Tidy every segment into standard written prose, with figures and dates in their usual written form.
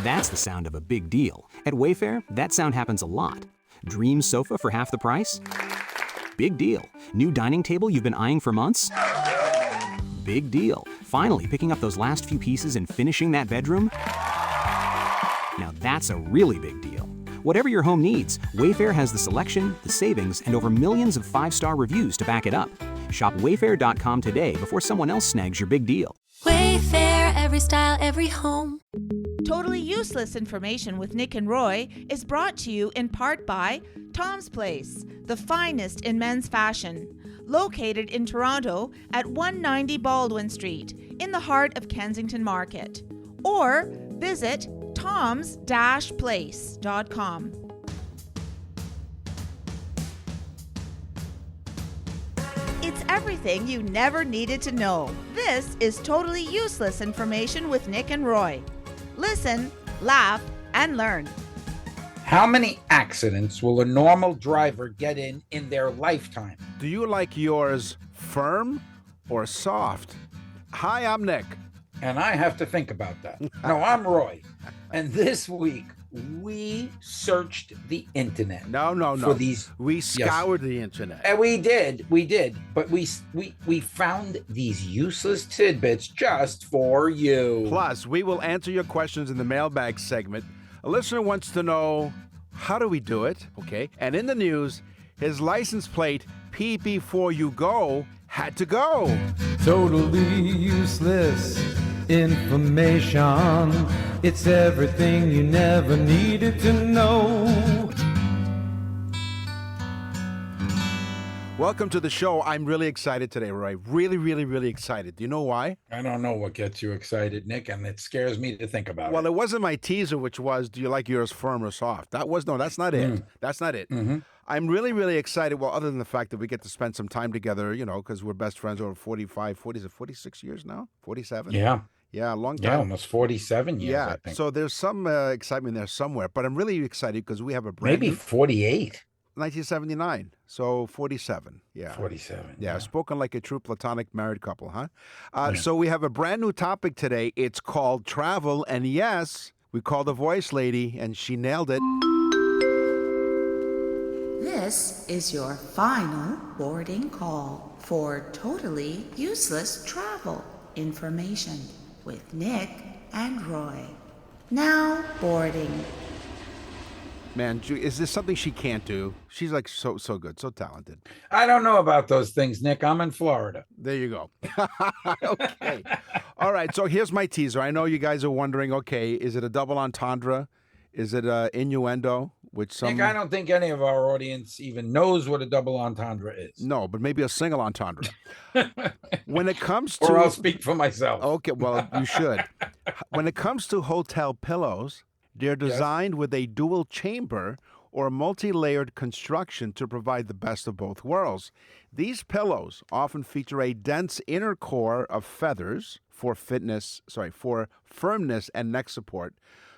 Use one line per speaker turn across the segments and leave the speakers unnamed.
That's the sound of a big deal. At Wayfair, that sound happens a lot. Dream sofa for half the price? Big deal. New dining table you've been eyeing for months? Big deal. Finally picking up those last few pieces and finishing that bedroom? Now that's a really big deal. Whatever your home needs, Wayfair has the selection, the savings, and over millions of 5-star reviews to back it up. Shop wayfair.com today before someone else snags your big deal.
Wayfair, every style, every home.
Totally Useless Information with Nick and Roy is brought to you in part by Tom's Place, the finest in men's fashion. Located in Toronto at 190 Baldwin Street, in the heart of Kensington Market. Or visit toms-place.com. It's everything you never needed to know. This is Totally Useless Information with Nick and Roy. Listen, laugh, and learn.
How many accidents will a normal driver get in their lifetime?
Do you like yours firm or soft? Hi, I'm Nick.
And I have to think about that. No, I'm Roy. And this week, we searched the internet.
No.
For these,
we scoured the internet.
And we did. But we found these useless tidbits just for you.
Plus, we will answer your questions in the mailbag segment. A listener wants to know, how do we do it? Okay. And in the news, his license plate, P before you go, had to go.
Totally useless information. It's everything you never needed to know.
Welcome to the show. I'm really excited today, Roy. Really excited. Do you know why?
I don't know what gets you excited, Nick, and it scares me to think about it.
Well, it wasn't my teaser, which was, do you like yours firm or soft? That's not it. That's not it.
Mm-hmm.
I'm really excited. Well, other than the fact that we get to spend some time together, because we're best friends over 46 years now? 47?
Yeah.
Yeah, a long time.
Yeah, almost 47 years,
yeah,
I think.
So there's some excitement there somewhere. But I'm really excited because we have a brand
Maybe
new...
48.
1979, so 47. Yeah.
47.
Yeah, spoken like a true platonic married couple, huh?
Yeah.
So we have a brand new topic today. It's called travel. And yes, we called the voice lady, and she nailed it.
This is your final boarding call for Totally Useless Travel Information with Nick and Roy. Now boarding.
Man, is this something she can't do? She's like so good, so talented.
I don't know about those things, Nick. I'm in Florida.
There you go. Okay. All right, so here's my teaser. I know you guys are wondering, okay, is it a double entendre? Is it a innuendo? Nick,
I don't think any of our audience even knows what a double entendre is.
No, but maybe a single entendre. When it comes to...
Or I'll speak for myself.
Okay, well, you should. When it comes to hotel pillows, they're designed with a dual chamber or multi-layered construction to provide the best of both worlds. These pillows often feature a dense inner core of feathers for firmness and neck support,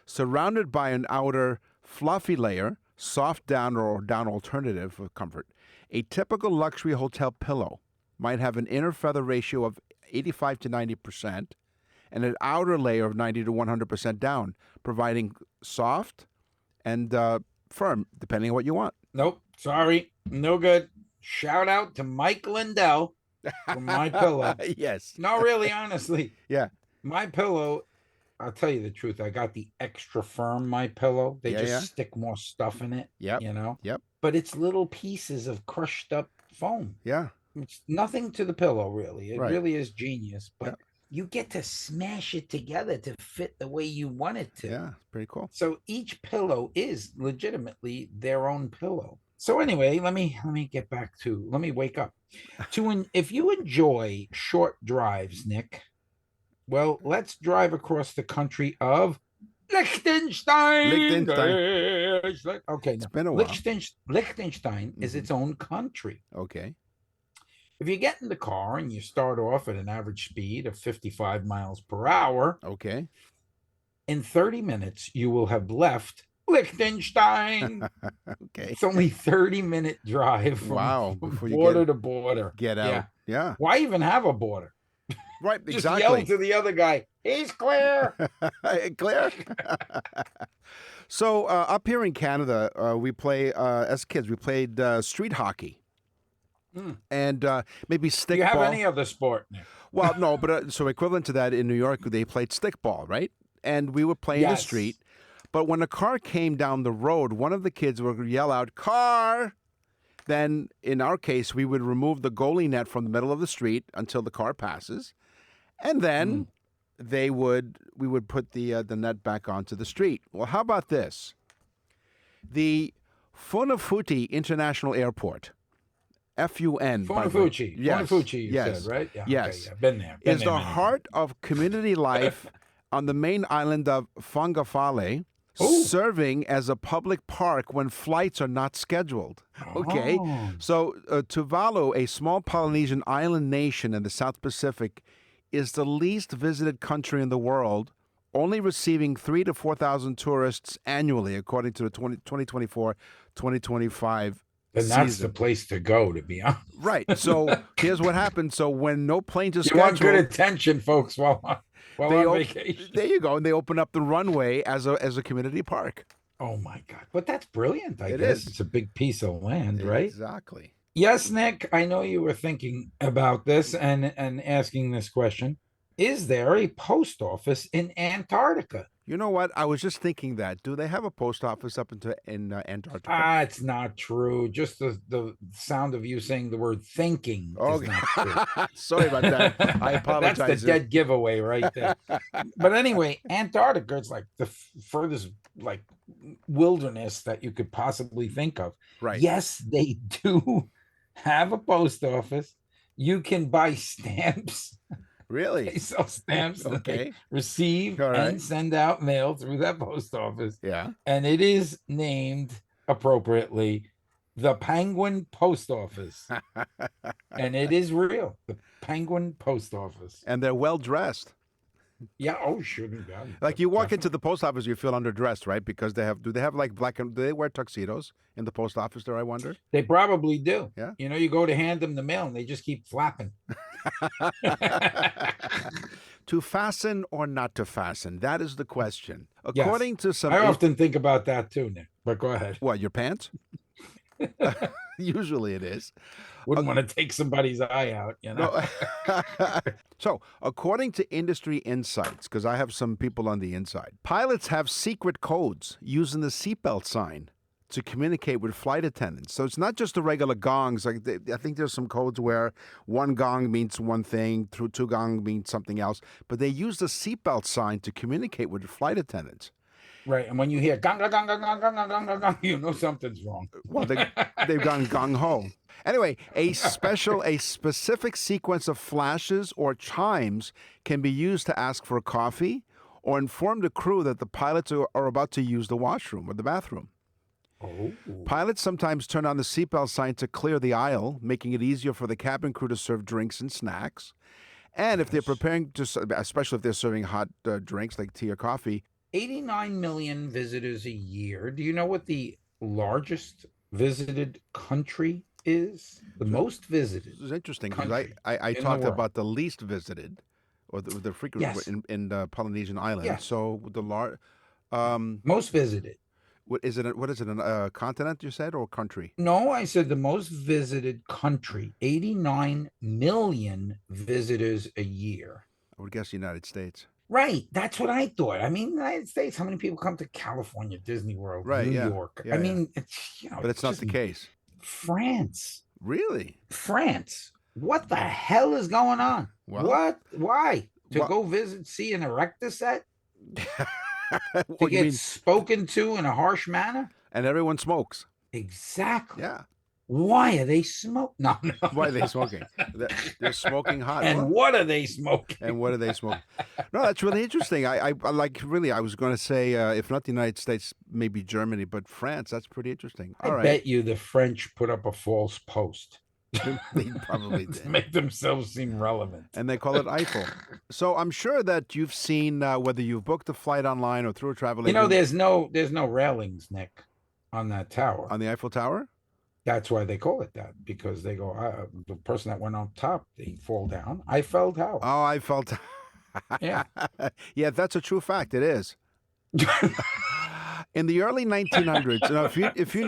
surrounded by an outer fluffy layer, soft down or down alternative for comfort. A typical luxury hotel pillow might have an inner feather ratio of 85 to 90% and an outer layer of 90 to 100% down, providing soft and firm, depending on what you want.
Nope, sorry, no good. Shout out to Mike Lindell from My Pillow.
Yes.
No, really, honestly.
Yeah.
My Pillow, I'll tell you the truth. I got the extra firm My Pillow. They stick more stuff in it.
Yep.
Yep. But it's little pieces of crushed up foam.
Yeah.
It's nothing to the pillow, really. It really is genius. But you get to smash it together to fit the way you want it to.
Yeah, pretty cool.
So each pillow is legitimately their own pillow. So anyway, let me wake up. If you enjoy short drives, Nick, well, let's drive across the country of Liechtenstein. Okay,
it's been a while.
Liechtenstein is its own country.
Okay.
If you get in the car and you start off at an average speed of 55 miles per hour,
okay,
in 30 minutes you will have left Liechtenstein.
Okay.
It's only 30-minute drive from border to border.
Get out.
Yeah. Why even have a border?
Right,
Just
exactly.
yell to the other guy, he's clear.
Clear. So up here in Canada, we play as kids. We played street hockey and maybe
Do you have
stickball.
any other sport, Nick?
Well, no, but so equivalent to that in New York, they played stickball, right? And we would play in the
Yes.
street. But when a car came down the road, one of the kids would yell out, "Car!" Then, in our case, we would remove the goalie net from the middle of the street until the car passes, and then we would put the net back onto the street. Well, how about this? The Funafuti International Airport, FUN. by the way.
Funafuti.
Yes,
Funafuti, you
yes,
said, right? Yeah,
yes.
Okay, yeah. Been there.
Is the
many times.
heart of community life on the main island of Fangafale,
Oh.
serving as a public park when flights are not scheduled. Okay,
Oh.
so Tuvalu, a small Polynesian island nation in the South Pacific, is the least visited country in the world, only receiving 3,000 to 4,000 tourists annually, according to the 2024-2025
Then that's
season.
the place to go, to be honest.
Right. So here's what happens. So when no planes are
You want
scheduled,
good attention, folks, while
they
on
op-
vacation.
there you go, and they open up the runway as a community park.
Oh my God! But that's brilliant. I
It
guess
is.
it's a big piece of land, right?
Exactly.
Yes, Nick. I know you were thinking about this and asking this question. Is there a post office in Antarctica?
You know what? I was just thinking that. Do they have a post office up in Antarctica?
It's not true. Just the sound of you saying the word thinking is not true.
Sorry about that. I apologize.
That's the dead giveaway right there. But anyway, Antarctica is like the furthest like wilderness that you could possibly think of.
Right.
Yes, they do have a post office. You can buy stamps. They
Really?
sell stamps that they
Okay.
receive
All right.
and send out mail through that post office.
Yeah.
And it is named appropriately the Penguin Post Office. And it is real. The Penguin Post Office.
And they're well dressed.
Yeah. Oh, sure. Yeah,
Like you walk into the post office, you feel underdressed, right? Because do they have like do they wear tuxedos in the post office there, I wonder?
They probably do.
Yeah.
You know, you go to hand them the mail and they just keep flapping.
To fasten or not to fasten? That is the question.
Yes.
According to some
I often think about that too, Nick. But go ahead.
what, your pants? Usually it is.
Wouldn't want to take somebody's eye out, you know.
No. So, according to industry insights, because I have some people on the inside, pilots have secret codes using the seatbelt sign to communicate with flight attendants. So it's not just the regular gongs. Like I think there's some codes where one gong means one thing, two gong means something else. But they use the seatbelt sign to communicate with the flight attendants.
Right. And when you hear gong, gong, gong, gong, gong, gong, gong, gong, gong, you know something's wrong.
Well, they've gone gung ho. Anyway, a specific sequence of flashes or chimes can be used to ask for coffee or inform the crew that the pilots are about to use the washroom or the bathroom.
Oh.
Pilots sometimes turn on the seatbelt sign to clear the aisle, making it easier for the cabin crew to serve drinks and snacks. And if they're preparing to, especially if they're serving hot drinks like tea or coffee,
89 million visitors a year. Do you know what the largest visited country is? The most visited.
this is interesting because
Country
I
in the
talked
world.
about the least visited or the frequent
Yes.
in the Polynesian islands.
Yes.
So the
Most visited.
what is it? What is it? A continent you said or country?
No, I said the most visited country. 89 million visitors a year.
I would guess the United States.
Right. That's what I thought. I mean, United States, how many people come to California, Disney World,
Right,
New
yeah.
York?
Yeah,
I
yeah.
mean, it's, you know,
But it's not
just
the case.
France.
Really?
France. What the hell is going on?
Well-
What? Why? To
Well-
go see an erector set? To
What you
get
mean?
spoken to in a harsh manner?
And everyone smokes.
Exactly.
Yeah.
Why are they smoking? No, no.
Why are they smoking? They're smoking hot.
And
What?
what are they smoking?
And what are they smoking? No, that's really interesting. I like really. I was going to say, if not the United States, maybe Germany, but France. That's pretty interesting.
I
All right,
bet you the French put up a false post
they probably
to
did,
make themselves seem relevant.
and they call it Eiffel. So I'm sure that you've seen whether you've booked a flight online or through a travel
You know,
agent
there's no railings, Nick, on that tower.
on the Eiffel Tower.
That's why they call it that, because they go, the person that went on top, they fall down. I fell down.
Oh, I felt.
Yeah.
Yeah, that's a true fact. It is. In the early 1900s, now if you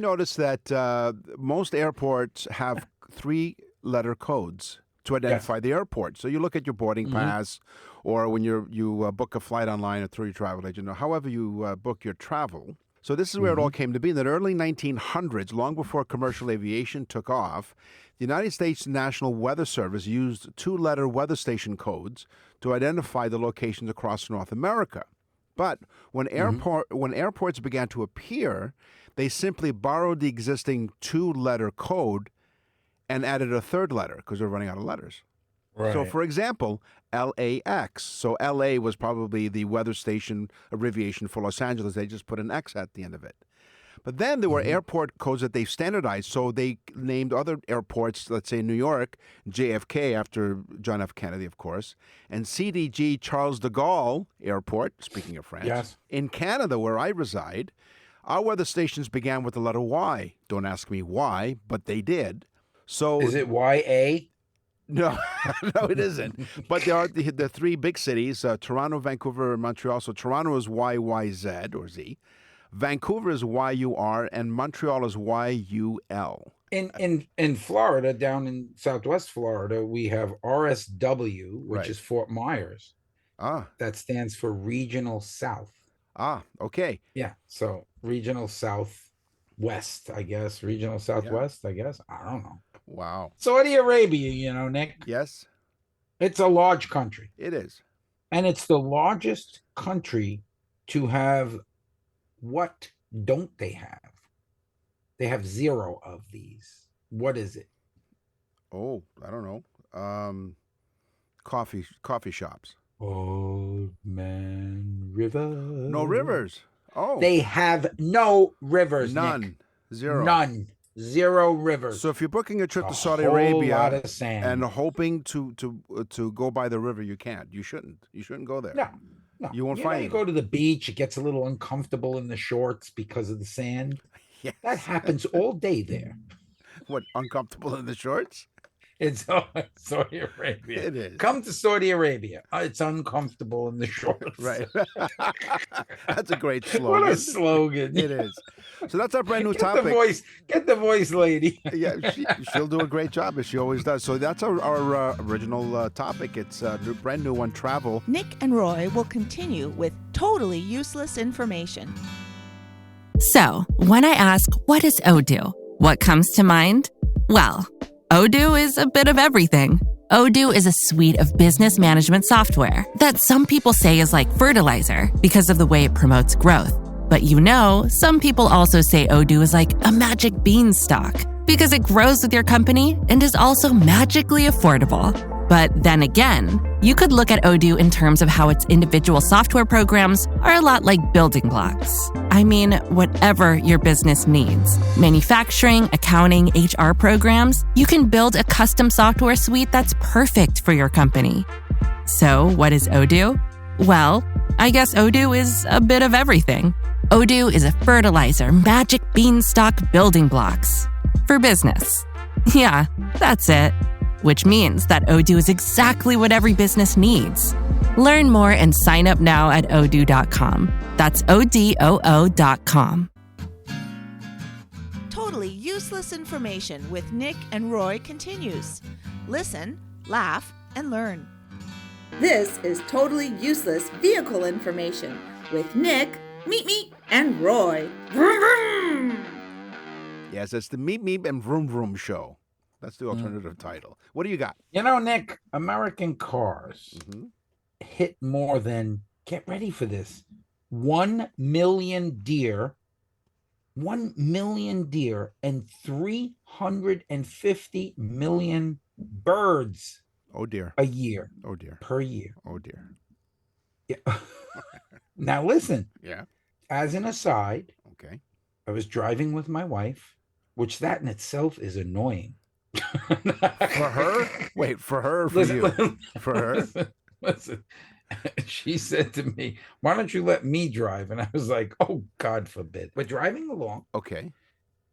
notice that most airports have 3-letter codes to identify the airport. So you look at your boarding pass, or when you book a flight online or through your travel agent, or however you book your travel. So this is where it all came to be. In the early 1900s, long before commercial aviation took off, the United States National Weather Service used 2-letter weather station codes to identify the locations across North America. But when airports began to appear, they simply borrowed the existing 2-letter code and added a 3rd letter because they're running out of letters.
Right.
So, for example, LAX. So LA was probably the weather station abbreviation for Los Angeles. They just put an X at the end of it. But then there were airport codes that they standardized. So they named other airports, let's say New York, JFK after John F. Kennedy, of course, and CDG Charles de Gaulle Airport, speaking of France.
Yes.
In Canada, where I reside, our weather stations began with the letter Y. Don't ask me why, but they did. So
Is it YA?
no, no, it isn't. But there are the 3 big cities, Toronto, Vancouver, and Montreal. So Toronto is YYZ or Z. Vancouver is YUR, and Montreal is YUL.
In Florida, down in Southwest Florida, we have RSW, which
Right.
is Fort Myers.
Ah,
That stands for Regional South.
okay.
Yeah. So Regional Southwest, I guess. Regional Southwest, I guess. I don't know.
Wow.
Saudi Arabia, Nick,
Yes,
it's a large country.
it is.
And it's the largest country to have what don't they have? They have 0 of these. What is it?
Oh, I don't know. Coffee shops.
Old Man River.
No rivers. Oh,
They have no rivers.
none.
Nick.
0.
None. 0 rivers.
So if you're booking a trip
A
to Saudi
whole
Arabia
lot of sand.
and hoping to go by the river, you can't. You shouldn't. You shouldn't go there.
No. No.
You won't
know,
find
you
them.
go to the beach, it gets a little uncomfortable in the shorts because of the sand.
Yes.
That happens all day there.
What, uncomfortable in the shorts?
It's Saudi Arabia.
It is.
Come to Saudi Arabia. It's uncomfortable in the shorts.
Right. That's a great slogan.
What a slogan.
It is. So that's our brand new
Get
topic.
Get the voice, lady.
Yeah, she'll do a great job, as she always does. So that's our original topic. It's a brand new one, travel.
Nick and Roy will continue with totally useless information.
So, when I ask, what is Odoo? What comes to mind? Well, Odoo is a bit of everything. Odoo is a suite of business management software that some people say is like fertilizer because of the way it promotes growth. But some people also say Odoo is like a magic beanstalk because it grows with your company and is also magically affordable. But then again, you could look at Odoo in terms of how its individual software programs are a lot like building blocks. I mean, whatever your business needs, manufacturing, accounting, HR programs, you can build a custom software suite that's perfect for your company. So, what is Odoo? Well, I guess Odoo is a bit of everything. Odoo is a fertilizer, magic beanstalk building blocks for business. Yeah, that's it. Which means that Odoo is exactly what every business needs. Learn more and sign up now at odoo.com. That's ODOO.com.
Totally useless information with Nick and Roy continues. Listen, laugh, and learn.
This is totally useless vehicle information with Nick, Meet, and Roy. Vroom, vroom.
Yes, it's the Meep Meep and Vroom Vroom show. That's the alternative title. What do you got?
Nick, American cars hit more than, get ready for this, 1 million deer, 1 million deer, and 350 million birds.
Oh, dear.
A year.
Oh, dear.
Per year.
Oh, dear.
Yeah. Now, listen.
Yeah.
As an aside,
Okay.
I was driving with my wife, which that in itself is annoying.
For her? Wait, for her or for
Listen,
you?
listen,
For her?
Listen. She said to me, "Why don't you let me drive?" And I was like, "Oh, God forbid." We're driving along,
Okay.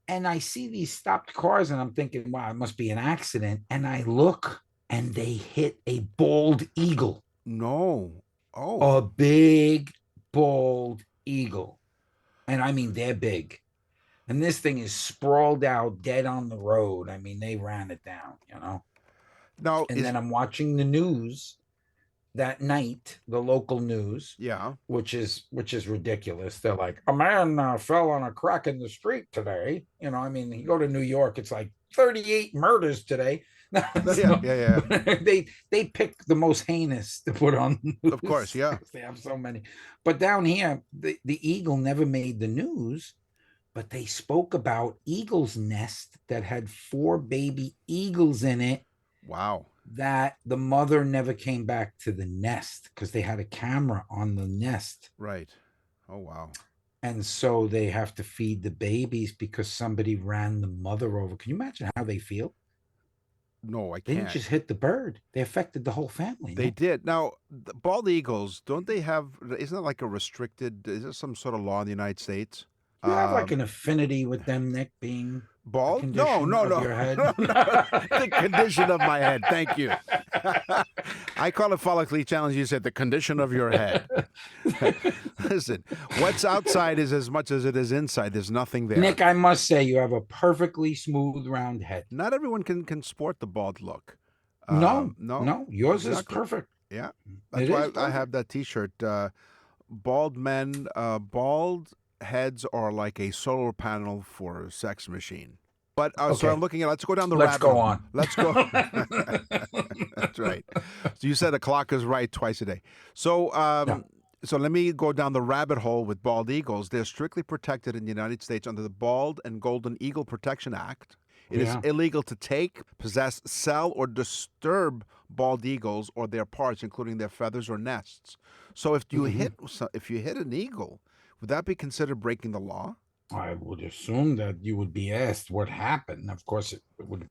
And I see these stopped cars, and I'm thinking, wow, it must be an accident. And I look, and they hit a bald eagle,
No. Oh.
a big bald eagle. And I mean, they're big. And this thing is sprawled out dead on the road. I mean, they ran it down, you know.
Now,
And then I'm watching the news that night, the local news,
yeah,
which is ridiculous. They're like, a man fell on a crack in the street today. You know, I mean, you go to New York, it's like 38 murders today.
yeah.
They pick the most heinous to put on the news.
Of course, yeah.
They have so many. But down here, the eagle never made the news, but they spoke about eagle's nest that had 4 baby eagles in it.
Wow.
That the mother never came back to the nest because they had a camera on the nest.
Right. Oh, wow.
And so they have to feed the babies because somebody ran the mother over. Can you imagine how they feel?
No, I
They
can't.
didn't just hit the bird. They affected the whole family.
They
no?
did. Now, the bald eagles, don't they have, isn't it like a restricted, is there some sort of law in the United States?
You have like an affinity with them, Nick, being
bald?
condition
No.
of your head.
No. The condition of my head. Thank you. I call it follically challenged. You said the condition of your head. Listen, what's outside is as much as it is inside. There's nothing there.
Nick, I must say, you have a perfectly smooth, round head.
Not everyone can sport the bald look.
No. Yours is
Exactly.
perfect.
Yeah.
It
That's why
is
I
perfect.
have that T-shirt. Bald men, bald heads are like a solar panel for a sex machine. But so
Okay.
I'm looking at. Let's go down the
Let's
rabbit
go
hole.
on.
Let's go. That's right. So you said the clock is right twice a day. So so let me go down the rabbit hole with bald eagles. They're strictly protected in the United States under the Bald and Golden Eagle Protection Act. It is illegal to take, possess, sell, or disturb bald eagles or their parts, including their feathers or nests. So if you hit an eagle, would that be considered breaking the law?
I would assume that you would be asked what happened. Of course, it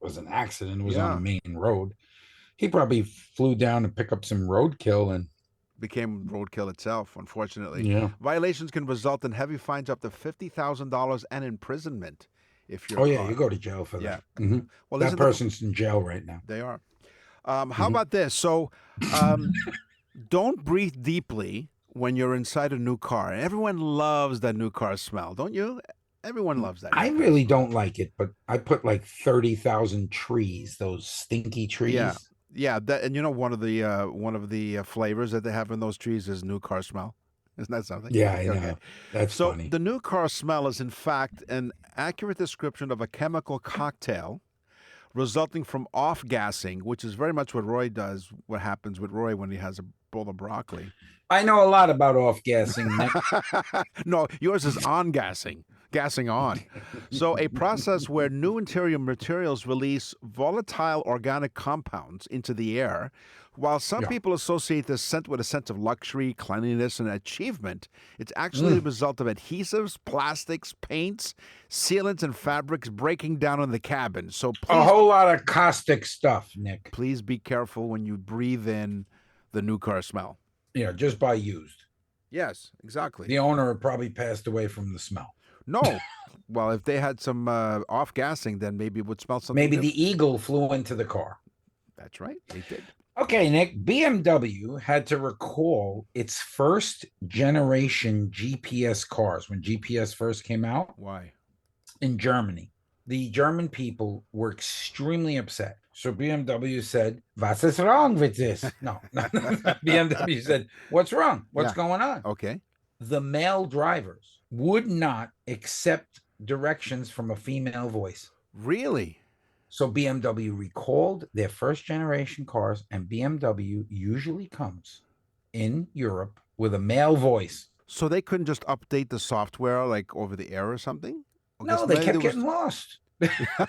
was an accident. It was on a main road. He probably flew down to pick up some roadkill and
became roadkill itself, unfortunately.
Yeah.
Violations can result in heavy fines up to $50,000 and imprisonment if you're
oh yeah,
caught.
you go to jail for that.
Yeah.
Mhm.
Well,
That
isn't the-
person's in jail right now.
They are. How about this? So don't breathe deeply when you're inside a new car. Everyone loves that new car smell, don't you? Everyone loves that.
I really don't like it, but I put like 30,000 trees, those stinky trees.
Yeah. That, and you know, one of the flavors that they have in those trees is new car smell. Isn't that something?
Yeah, I know.
Okay.
That's
So
funny.
the new car smell is in fact an accurate description of a chemical cocktail resulting from off-gassing, which is very much what Roy does, what happens with Roy when he has a bowl of broccoli.
I know a lot about off-gassing, Nick.
No, yours is on-gassing, gassing on. So a process where new interior materials release volatile organic compounds into the air. While some people associate this scent with a sense of luxury, cleanliness, and achievement, it's actually the result of adhesives, plastics, paints, sealants, and fabrics breaking down in the cabin. So
A whole lot of caustic stuff, Nick.
please be careful when you breathe in the new car smell.
Yeah, just by used.
Yes, exactly.
The owner probably passed away from the smell.
No. Well, if they had some off-gassing, then maybe it would smell something
Maybe
different.
the eagle flew into the car.
That's right. They did.
Okay, Nick, BMW had to recall its first generation GPS cars when GPS first came out
Why?
in Germany. The German people were extremely upset. So BMW said, "Was ist wrong with this?" No. BMW said, "What's wrong? What's
Yeah.
going on?"
Okay.
The male drivers would not accept directions from a female voice.
Really?
So BMW recalled their first generation cars, and BMW usually comes in Europe with a male voice.
So they couldn't just update the software like over the air or something? I
No,
guess
they
maybe
kept
there was-
getting lost.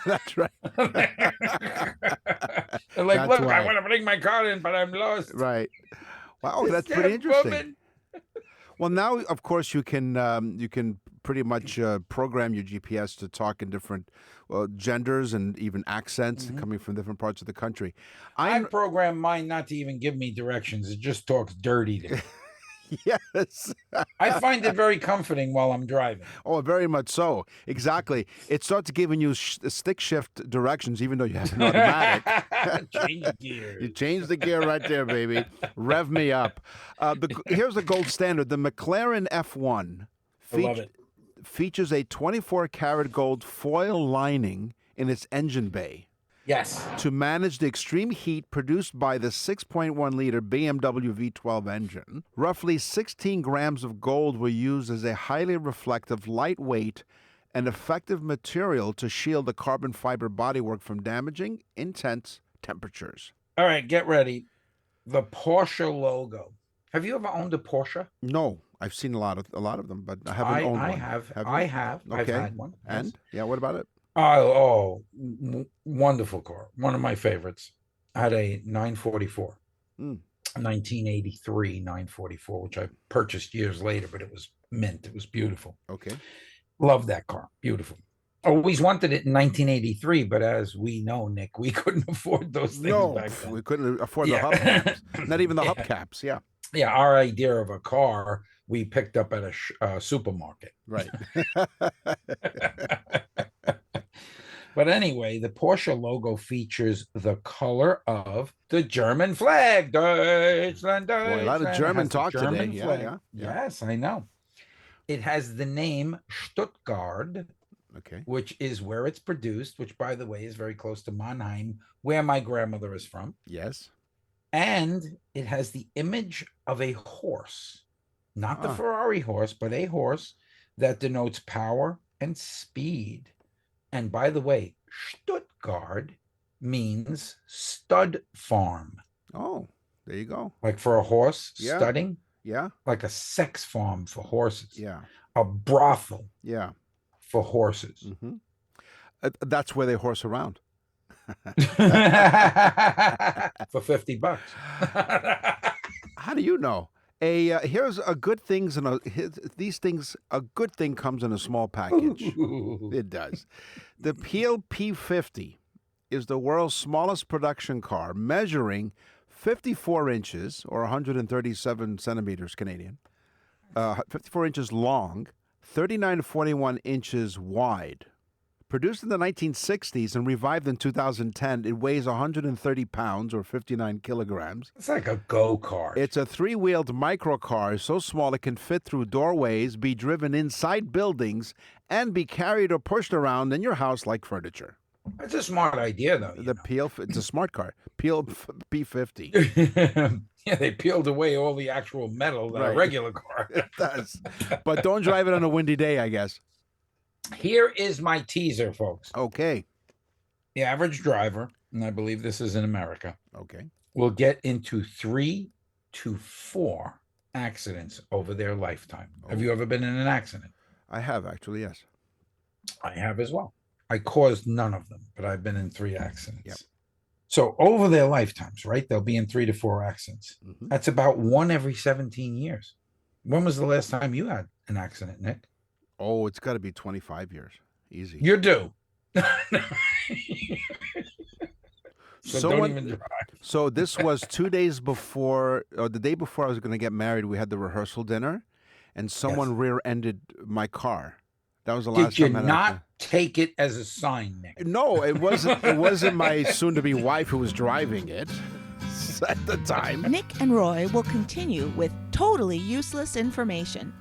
That's right.
They're like,
That's
"Look,
why.
I want to bring my car in, but I'm lost."
Right. Wow,
Is
that's
that
pretty
a
interesting.
woman?
Well, now of course you can pretty much program your GPS to talk in different genders and even accents coming from different parts of the country.
I programmed mine not to even give me directions. It just talks dirty to me.
Yes.
I find it very comforting while I'm driving.
Oh, very much so. Exactly. It starts giving you stick shift directions, even though you have an automatic.
Change gears.
You change the gear right there, baby. Rev me up. Here's the gold standard. The McLaren F1
I love it.
features a 24-karat gold foil lining in its engine bay
Yes.
to manage the extreme heat produced by the 6.1-liter BMW V12 engine. Roughly 16 grams of gold were used as a highly reflective, lightweight, and effective material to shield the carbon fiber bodywork from damaging intense temperatures.
All right, get ready. The Porsche logo. Have you ever owned a Porsche?
No, I've seen a lot of them, but I haven't owned one.
I have.
you?
I have. I've
Okay.
had one.
And yeah, what about it?
Wonderful car. One of my favorites. I had a 944, 1983 944, which I purchased years later, but it was mint. It was beautiful.
Okay.
Love that car. Beautiful. Always wanted it in 1983, but as we know, Nick, we couldn't afford those things back then.
We couldn't afford the hubcaps. Not even the hubcaps. Yeah.
Yeah, our idea of a car we picked up at a supermarket.
Right.
But anyway, the Porsche logo features the color of the German flag. Deutschland,
Boy, a lot of
Deutschland.
German
It has the
talk
German
today.
flag.
Yeah.
Yes, I know. It has the name Stuttgart,
Okay.
which is where it's produced, which, by the way, is very close to Mannheim, where my grandmother is from.
Yes.
And it has the image of a horse, not the Ferrari horse, but a horse that denotes power and speed. And by the way, Stuttgart means stud farm.
Oh, there you go.
Like for a horse,
Yeah.
studding,
Yeah.
like a sex farm for horses.
Yeah.
A brothel
Yeah.
for horses.
Mm-hmm. That's where they horse around.
For $50.
How do you know? Here's a good things these things. A good thing comes in a small package. It does. The Peel P50 is the world's smallest production car, measuring 54 inches or 137 centimeters Canadian, 54 inches long, 39 to 41 inches wide. Produced in the 1960s and revived in 2010, it weighs 130 pounds or 59 kilograms.
It's like a go-kart.
It's a three-wheeled microcar so small it can fit through doorways, be driven inside buildings, and be carried or pushed around in your house like furniture.
That's a smart idea, though.
It's a smart car. Peel P50.
Yeah, they peeled away all the actual metal that a regular car
does. But don't drive it on a windy day, I guess.
Here is my teaser, folks.
Okay.
The average driver, and I believe this is in America,
okay,
will get into 3 to 4 accidents over their lifetime. Have you ever been in an accident?
I have, actually, yes.
I have as well. I caused none of them, but I've been in 3 accidents.
Yep.
So over their lifetimes, right, they'll be in 3 to 4 accidents.
Mm-hmm.
That's about 1 every 17 years. When was the last time you had an accident, Nick?
Oh, it's got to be 25 years. Easy.
You're due. So don't even drive.
So this was 2 days before, or the day before I was going to get married. We had the rehearsal dinner, and someone rear-ended my car. That was the last
Did you
time.
not take it as a sign, Nick?
No, it wasn't. It wasn't my soon-to-be wife who was driving it at the time.
Nick and Roy will continue with totally useless information.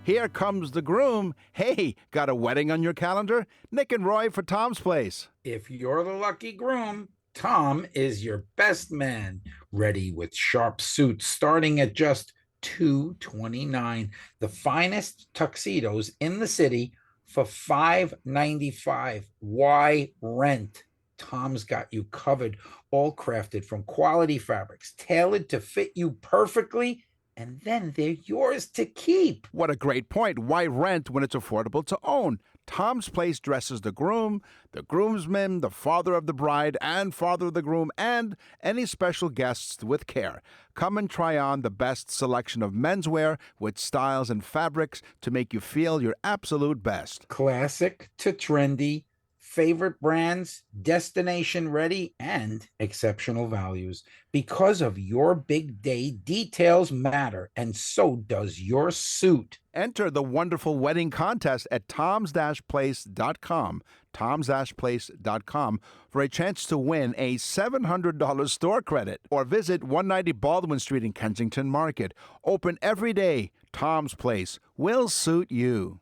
Here comes the groom. Hey, got a wedding on your calendar? Nick and Roy for Tom's Place.
If you're the lucky groom, Tom is your best man, ready with sharp suits starting at just $229. The finest tuxedos in the city for $595. Why rent? Tom's got you covered, all crafted from quality fabrics, tailored to fit you perfectly, and then they're yours to keep.
What a great point. Why rent when it's affordable to own? Tom's Place dresses the groom, the groomsman, the father of the bride, and father of the groom, and any special guests with care. Come and try on the best selection of menswear with styles and fabrics to make you feel your absolute best.
Classic to trendy, favorite brands, destination ready, and exceptional values. Because of your big day, details matter, and so does your suit.
Enter the wonderful wedding contest at toms-place.com, toms-place.com, for a chance to win a $700 store credit. Or visit 190 Baldwin Street in Kensington Market. Open every day. Tom's Place will suit you.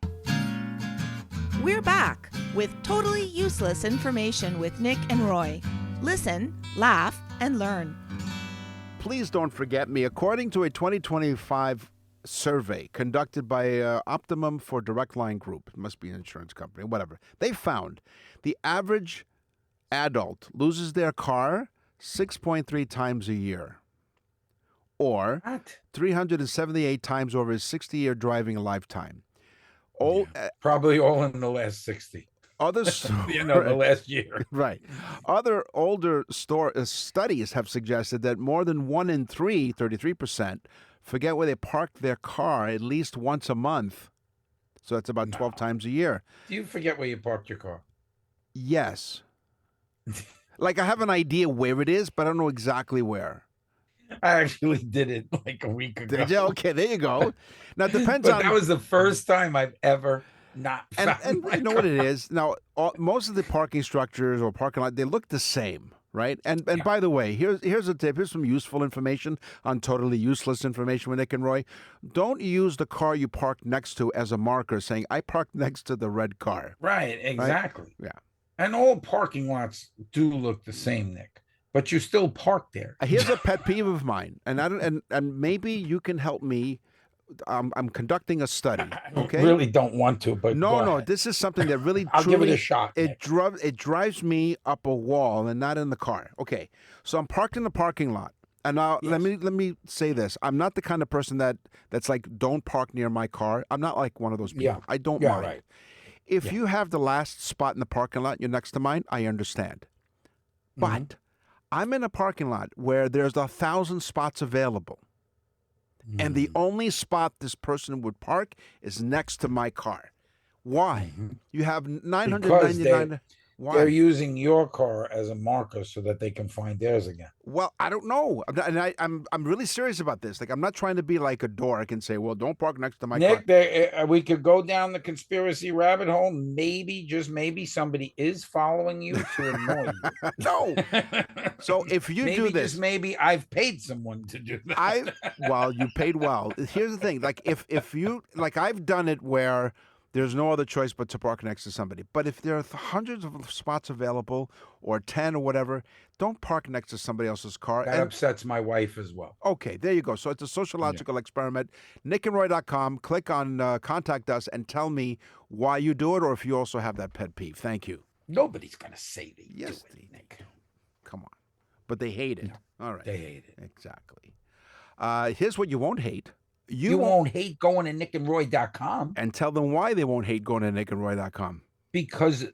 We're back with totally useless information with Nick and Roy. Listen, laugh, and learn.
Please don't forget me. According to a 2025 survey conducted by Optimum for Direct Line Group, it must be an insurance company, whatever, they found the average adult loses their car 6.3 times a year, or 378 times over his 60-year driving lifetime.
Probably all in the last 60.
Others,
the last year.
Right. Other older studies have suggested that more than 1 in 3, 33%, forget where they parked their car at least once a month. So that's about 12 times a year.
Do you forget where you parked your car?
Yes. Like, I have an idea where it is, but I don't know exactly where.
I actually did it like a week ago.
Did you? Okay, there you go. Now, it depends
but
on...
that was the first time I've ever not found
And
my
you know
car.
what it is? Now, most of the parking structures or parking lot, they look the same, right? And by the way, here's a tip. Here's some useful information on totally useless information with Nick and Roy. Don't use the car you parked next to as a marker saying, I parked next to the red car.
Right, exactly.
Right? Yeah.
And all parking lots do look the same, Nick. But you still park there.
Here's a pet peeve of mine, and maybe you can help me. I'm conducting a study. Okay,
I really don't want to, but
no, this is something that really
I'll
truly,
give it a shot.
It drives me up a wall and not in the car. Okay, so I'm parked in the parking lot, and now let me say this: I'm not the kind of person that's like, don't park near my car. I'm not like one of those people.
Yeah.
I don't mind.
Right.
If you have the last spot in the parking lot, you're next to mine. I understand, but I'm in a parking lot where there's 1,000 spots available. And the only spot this person would park is next to my car. Why? You have 999. Why?
They're using your car as a marker so that they can find theirs again.
Well, I don't know. And I'm really serious about this. Like, I'm not trying to be like a dork and say, well, don't park next to my car.
Nick, we could go down the conspiracy rabbit hole. Maybe, just maybe, somebody is following you to annoy you.
No. So if you do this,
maybe I've paid someone to do that.
Well, you paid well. Here's the thing. Like, if you, like, I've done it where there's no other choice but to park next to somebody. But if there are hundreds of spots available, or 10 or whatever, don't park next to somebody else's car.
That upsets my wife as well.
Okay, there you go. So it's a sociological experiment. NickandRoy.com. Click on Contact Us and tell me why you do it, or if you also have that pet peeve. Thank you.
Nobody's going to say they do it, Nick.
Come on. But they hate it.
No,
all right.
They hate it.
Exactly. Here's what you won't hate.
You won't hate going to nickandroy.com.
And tell them why they won't hate going to nickandroy.com.
Because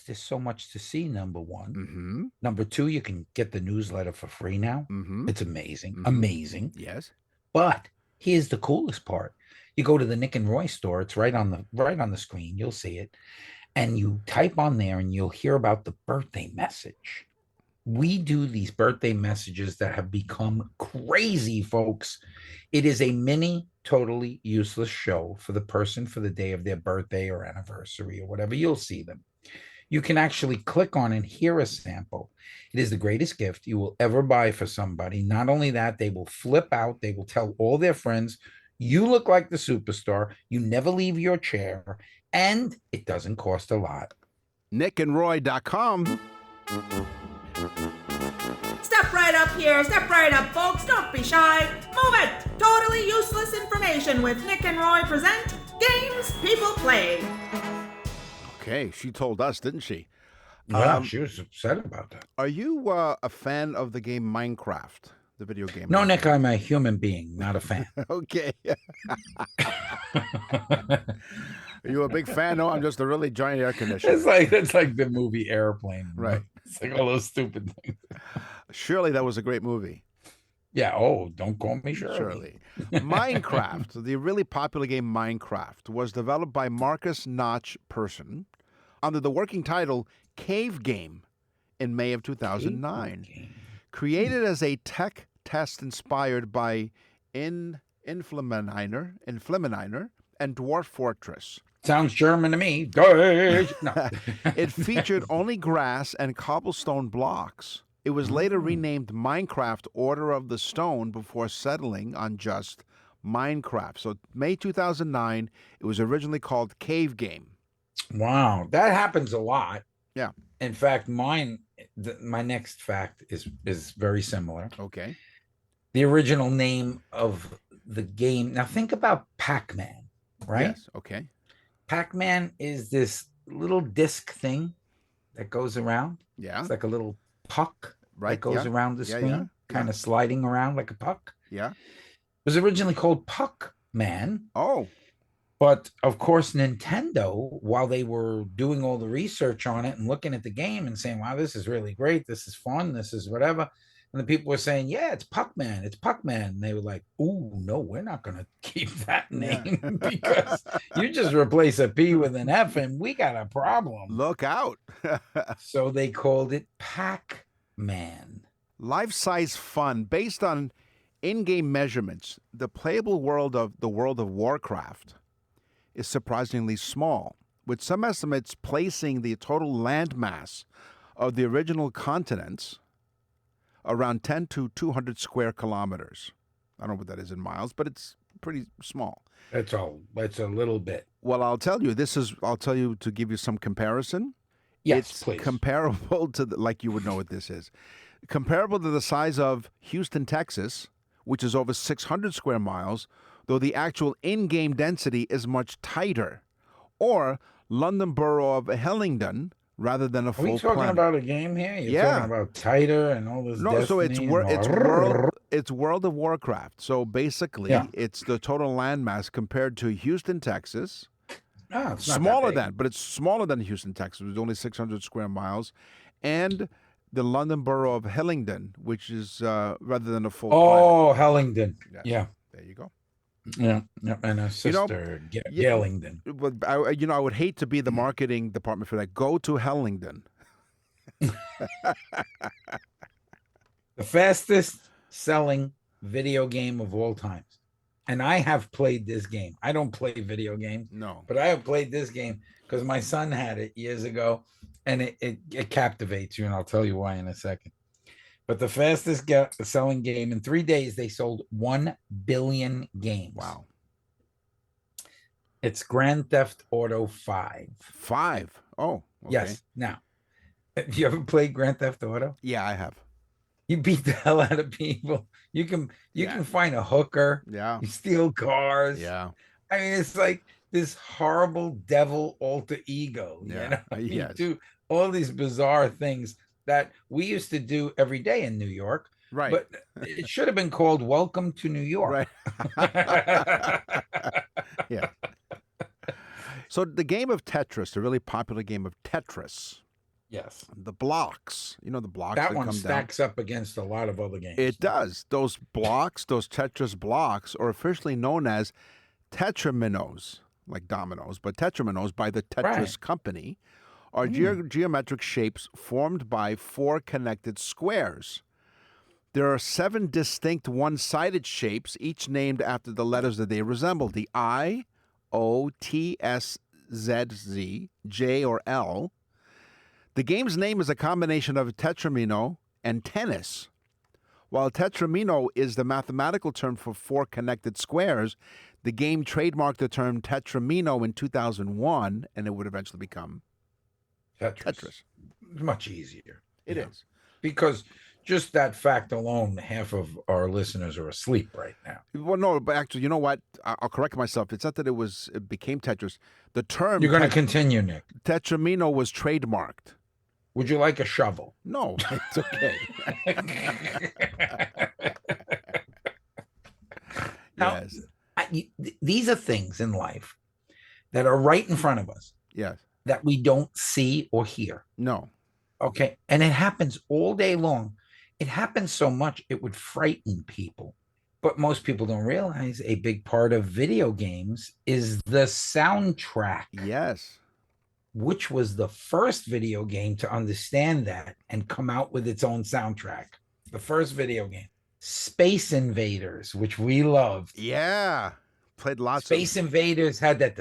there's so much to see, number one.
Mm-hmm.
Number two, you can get the newsletter for free now.
Mm-hmm.
It's amazing.
Mm-hmm.
Amazing.
Yes.
But here's the coolest part. You go to the Nick and Roy store. It's right on the screen. You'll see it. And you type on there and you'll hear about the birthday message. We do these birthday messages that have become crazy, folks. It is a mini, totally useless show for the person for the day of their birthday or anniversary or whatever. You'll see them. You can actually click on and hear a sample. It is the greatest gift you will ever buy for somebody. Not only that, they will flip out. They will tell all their friends, you look like the superstar. You never leave your chair. And it doesn't cost a lot.
nickandroy.com.
Step right up here. Step right up, folks. Don't be shy. Move it. Totally useless information with Nick and Roy present Games People Play.
Okay, she told us, didn't she?
Yeah, she was upset about that.
Are you a fan of the game Minecraft, the video game?
No, Nick, I'm a human being, not a fan.
Okay. Are you a big fan? No, I'm just a really giant air conditioner.
It's like the movie Airplane.
Right.
It's like all those stupid things.
Surely that was a great movie.
Yeah. Oh, don't call me Shirley.
Surely. Minecraft, the really popular game Minecraft, was developed by Marcus Notch Persson under the working title Cave Game in May of 2009. Created as a tech test inspired by Inflaminer and Dwarf Fortress.
Sounds German to me. Deutsch. No.
It featured only grass and cobblestone blocks. It was later renamed Minecraft Order of the Stone before settling on just Minecraft. So May 2009, it was originally called Cave Game.
Wow, that happens a lot.
Yeah.
In fact, my next fact is very similar.
Okay.
The original name of the game. Now think about Pac-Man, right?
Yes. Okay.
Pac-Man is this little disc thing that goes around.
Yeah.
It's like a little puck
Right.
that goes around the screen, kind
Yeah.
of sliding around like a puck.
Yeah.
It was originally called Puck-Man.
Oh.
But of course, Nintendo, while they were doing all the research on it and looking at the game and saying, wow, this is really great. This is fun. This is whatever. And the people were saying, yeah, it's Puck-Man. It's Puck-Man. And they were like, ooh, no, we're not going to keep that name because you just replace a P with an F and we got a problem.
Look out.
So they called it Pac-Man.
Life-size fun based on in-game measurements. The playable world of Warcraft is surprisingly small, with some estimates placing the total landmass of the original continents around 10 to 200 square kilometers. I don't know what that is in miles, but it's pretty small.
That's all. That's a little bit.
Well, I'll tell you to give you some comparison.
Yes,
it's
please.
comparable to like you would know what this is. Comparable to the size of Houston, Texas, which is over 600 square miles, though the actual in-game density is much tighter. Or London borough of Hellingdon, rather than a full planet.
Are we talking about a game here? You're talking about tighter and all this.
No, so it's World of Warcraft. So basically, it's the total landmass compared to Houston, Texas.
Oh, it's not
smaller than, but it's smaller than Houston, Texas. It's only 600 square miles, and the London borough of Hellingdon, which is rather than a full.
Oh, Hellingdon.
Yes.
Yeah.
There you go.
Yeah, and a sister, Hellingdon.
But I would hate to be the marketing department for that. Go to Hellingdon.
The fastest selling video game of all times. And I have played this game. I don't play video games.
No.
But I have played this game because my son had it years ago, and it captivates you, and I'll tell you why in a second. But the fastest selling game in 3 days, they sold 1 billion games.
Wow.
It's Grand Theft Auto 5.
5? Oh, okay.
Yes. Now, have you ever played Grand Theft Auto?
Yeah, I have.
You beat the hell out of people. You can find a hooker.
Yeah.
You steal cars.
Yeah.
I mean, it's like this horrible devil alter ego.
Yeah.
You do all these bizarre things that we used to do every day in New York.
Right.
But it should have been called Welcome to New York.
Right. Yeah. So the game of Tetris, the really popular game of Tetris.
Yes.
The blocks. You know the blocks
that
that
one
come
stacks up against a lot of other games.
It does. Those blocks, those Tetris blocks, are officially known as tetraminos, like dominoes, but tetraminos by the Tetris company, are geometric shapes formed by 4 connected squares. There are 7 distinct one-sided shapes, each named after the letters that they resemble. The I, O, T, S, Z, Z, J, or L. The game's name is a combination of tetramino and tennis. While tetramino is the mathematical term for 4 connected squares, the game trademarked the term tetramino in 2001, and it would eventually become Tetris.
It's much easier.
It is.
Because just that fact alone, half of our listeners are asleep right now.
Well, no, but actually, you know what? I'll correct myself. It's not that it became Tetris. The term...
You're going to continue, Nick.
Tetramino was trademarked.
Would you like a shovel?
No, it's okay.
Now,
yes.
These are things in life that are right in front of us.
Yes.
That we don't see or hear.
No.
Okay. And it happens all day long. It happens so much it would frighten people. But most people don't realize a big part of video games is the soundtrack.
Yes.
which was the first video game to understand that and come out with its own soundtrack. The first video game, Space Invaders, which we loved.
Yeah. Played lots
Space
of...
Invaders had that.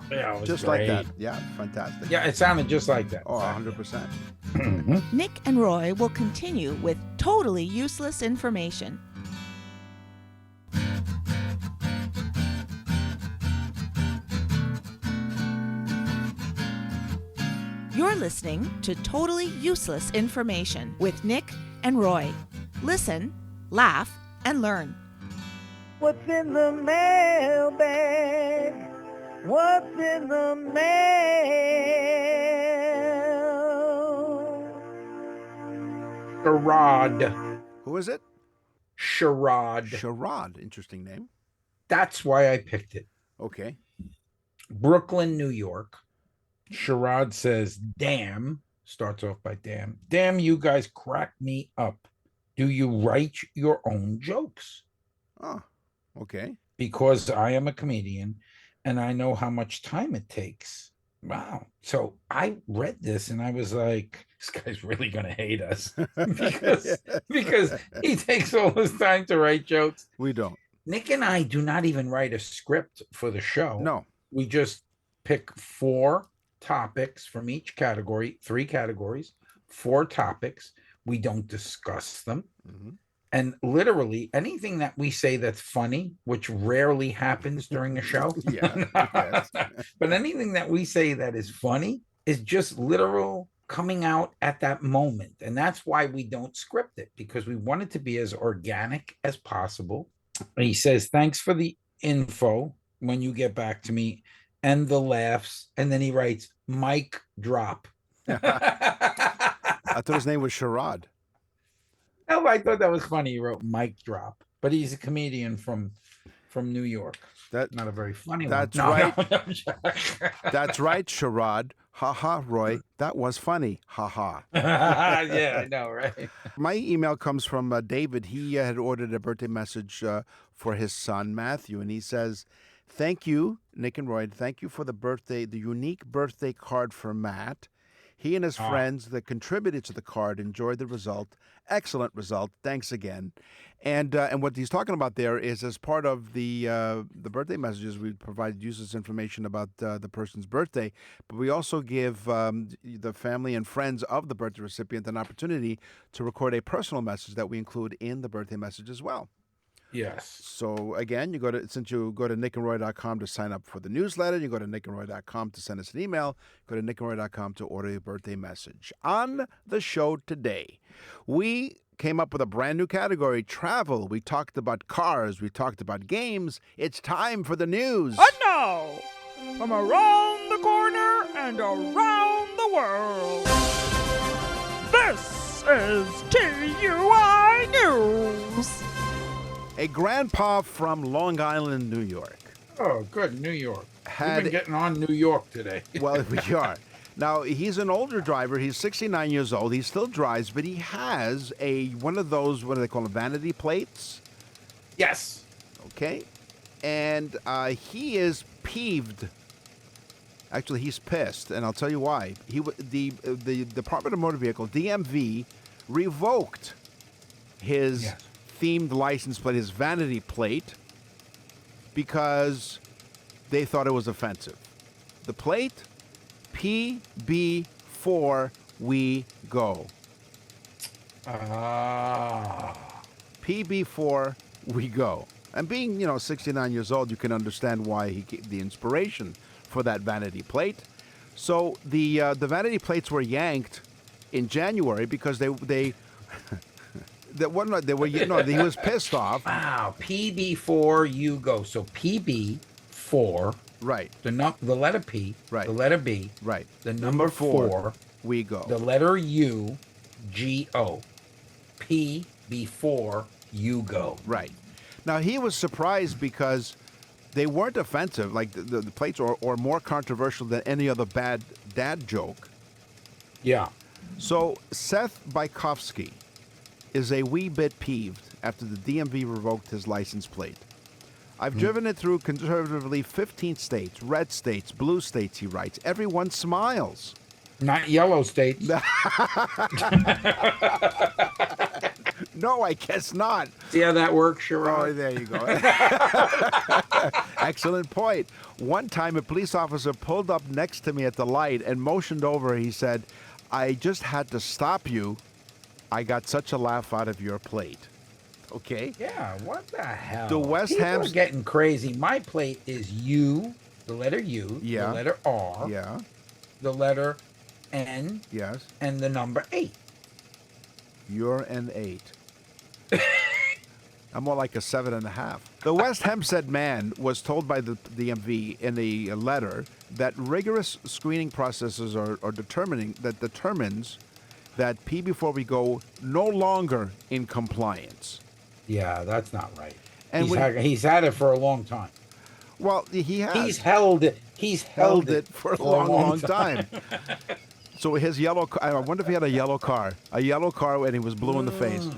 Yeah, it was
Just
great.
like that. Yeah, fantastic.
Yeah, it sounded just like that.
Oh, 100%.
Nick and Roy will continue with totally useless information. You're listening to Totally Useless Information with Nick and Roy. Listen, laugh, and learn.
What's in the mailbag? What's in the mail?
Charade.
Who is it?
Charade.
Charade. Interesting name.
That's why I picked it.
Okay.
Brooklyn, New York. Charade says, damn, starts off by damn. Damn, you guys crack me up. Do you write your own jokes?
Oh, okay.
Because I am a comedian and I know how much time it takes. Wow. So I read this and I was like, this guy's really going to hate us because he takes all this time to write jokes.
We don't.
Nick and I do not even write a script for the show.
No.
We just pick 4 topics from each category, 3 categories, 4 topics. We don't discuss them.
Mm-hmm.
And literally anything that we say that's funny, which rarely happens during a show.
Yeah.
But anything that we say that is funny is just literal coming out at that moment. And that's why we don't script it, because we want it to be as organic as possible. He says, thanks for the info when you get back to me and the laughs. And then he writes, mic drop.
I thought his name was Charade.
Oh, I thought that was funny. He wrote mic drop, but he's a comedian from New York.
That
not a very funny
that's
one.
Right.
No.
That's right, Charade. Ha ha, Roy. That was funny. Ha ha.
Yeah, I know, right?
My email comes from David. He had ordered a birthday message for his son, Matthew, and he says, thank you, Nick and Roy. Thank you for the unique birthday card for Matt. He and his friends that contributed to the card enjoyed the result. Excellent result. Thanks again. And what he's talking about there is, as part of the birthday messages, we provide useless information about the person's birthday, but we also give the family and friends of the birthday recipient an opportunity to record a personal message that we include in the birthday message as well.
Yes.
So again, you go to nickandroy.com to sign up for the newsletter. You go to nickandroy.com to send us an email. Go to nickandroy.com to order your birthday message. On the show today, we came up with a brand new category, travel. We talked about cars. We talked about games. It's time for the news.
And now, from around the corner and around the world, this is TUI News.
A grandpa from Long Island, New York.
Oh, good. New York. We've been getting on New York today.
Well, we are. Now, he's an older driver. He's 69 years old. He still drives, but he has one of those, what do they call them, vanity plates?
Yes.
Okay. And he is peeved. Actually, he's pissed, and I'll tell you why. The Department of Motor Vehicle, DMV, revoked his themed license plate, his vanity plate, because they thought it was offensive. The plate, PB4 we go. PB4 we go. And being, 69 years old, you can understand why he gave the inspiration for that vanity plate. So the vanity plates were yanked in January because he was pissed off.
Wow, PB4 you go. So PB4,
right?
The letter P,
right?
The letter B,
right?
The number 4
we go.
The letter U, GO. PB4 you go.
Right. Now he was surprised because they weren't offensive, like the plates, or more controversial than any other bad dad joke.
Yeah.
So Seth Bykowski is a wee bit peeved after the DMV revoked his license plate. I've driven it through conservatively 15 states, red states, blue states, he writes. Everyone smiles.
Not yellow states.
No, I guess not.
See how that works, Sherrod?
Oh, there you go. Excellent point. One time, a police officer pulled up next to me at the light and motioned over. He said, I just had to stop you. I got such a laugh out of your plate. Okay?
Yeah, what the hell?
The West
People
Ham...
are getting crazy. My plate is U, the letter U,
Yeah.
the letter R,
Yeah.
the letter N,
Yes.
and the number 8.
You're an 8. I'm more like a 7.5. The West Hempstead man was told by the DMV in a letter that rigorous screening processes are determines that P before we go no longer in compliance.
Yeah, that's not right.
And
He's had it for a long time.
Well, he has.
He's held it. He's held it
for a long time. So his yellow car, I wonder if he had a yellow car and he was blue in the face.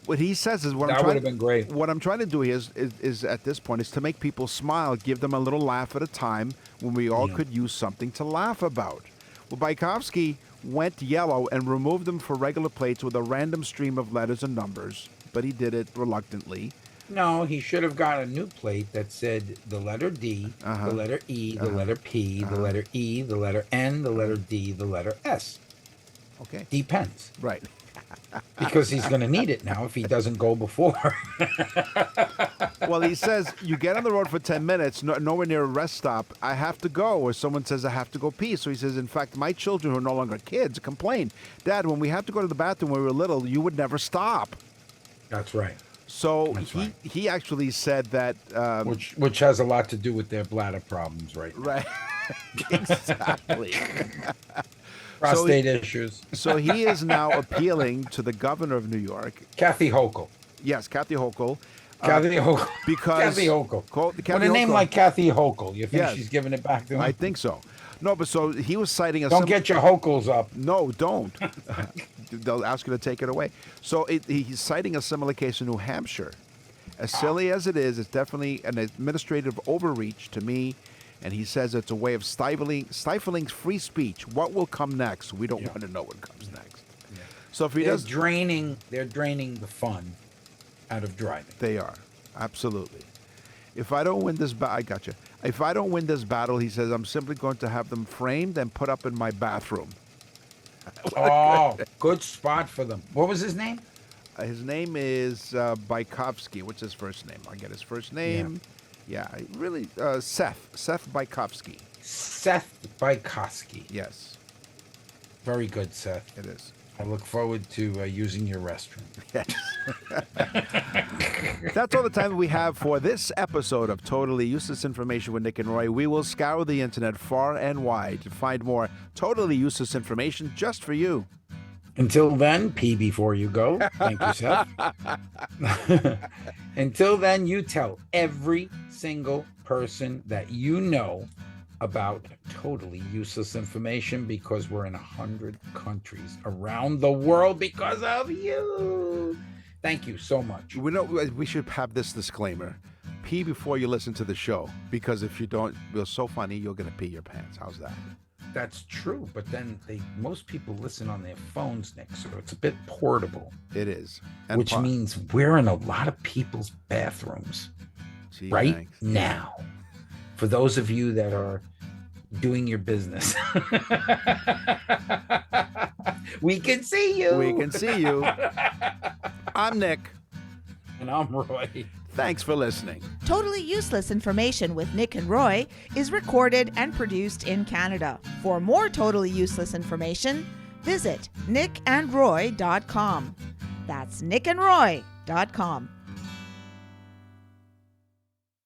What he says is
That would have been great.
What I'm trying to do is at this point is to make people smile, give them a little laugh at a time when we all could use something to laugh about. Well, Baikovsky went yellow and removed them for regular plates with a random stream of letters and numbers, but he did it reluctantly.
No, he should have got a new plate that said the letter D, the letter E, the letter P, the letter E, the letter N, the letter D, the letter S.
Okay.
Depends.
Right.
Because he's going to need it now if he doesn't go before.
Well, he says, you get on the road for 10 minutes, nowhere near a rest stop, I have to go, or someone says I have to go pee. So he says, in fact, my children who are no longer kids complain, Dad, when we had to go to the bathroom when we were little, you would never stop.
That's right.
So he actually said that...
which has a lot to do with their bladder problems right now.
Right. Exactly.
Prostate issues.
So he is now appealing to the governor of New York.
Kathy Hochul.
Yes, Kathy Hochul.
Kathy Hochul.
Because
Kathy Hochul.
Kathy
With a name
Hochul-
like Kathy Hochul, you think
Yes.
she's giving it back to him?
I think so. No, but so he was citing a...
Don't get your Hochuls up.
No, don't. They'll ask you to take it away. So he's citing a similar case in New Hampshire. As silly as it is, it's definitely an administrative overreach to me. And he says it's a way of stifling free speech. What will come next? We don't want to know what comes next. Yeah. So if he
They're draining the fun out of driving.
They are. Absolutely. If I don't win this battle, I got you. If I don't win this battle, he says, I'm simply going to have them framed and put up in my bathroom.
Oh, good spot for them. What was his name?
His name is Baikovsky. What's his first name? I'll get his first name. Yeah, really, Seth Baikovsky.
Seth Baikovsky.
Yes.
Very good, Seth.
It is.
I look forward to using your restroom.
Yes. That's all the time we have for this episode of Totally Useless Information with Nick and Roy. We will scour the internet far and wide to find more totally useless information just for you.
Until then, pee before you go. Thank you, Seth. Until then, you tell every single person that you know about totally useless information, because we're in 100 countries around the world because of you. Thank you so much.
We should have this disclaimer. Pee before you listen to the show, because if you don't, it's so funny, you're going to pee your pants. How's that?
That's true, but then most people listen on their phones, Nick, so it's a bit portable.
It is.
Which means we're in a lot of people's bathrooms right now. For those of you that are doing your business. We can see you.
We can see you. I'm Nick.
And I'm Roy.
Thanks for listening.
Totally Useless Information with Nick and Roy is recorded and produced in Canada. For more totally useless information, visit nickandroy.com. That's nickandroy.com.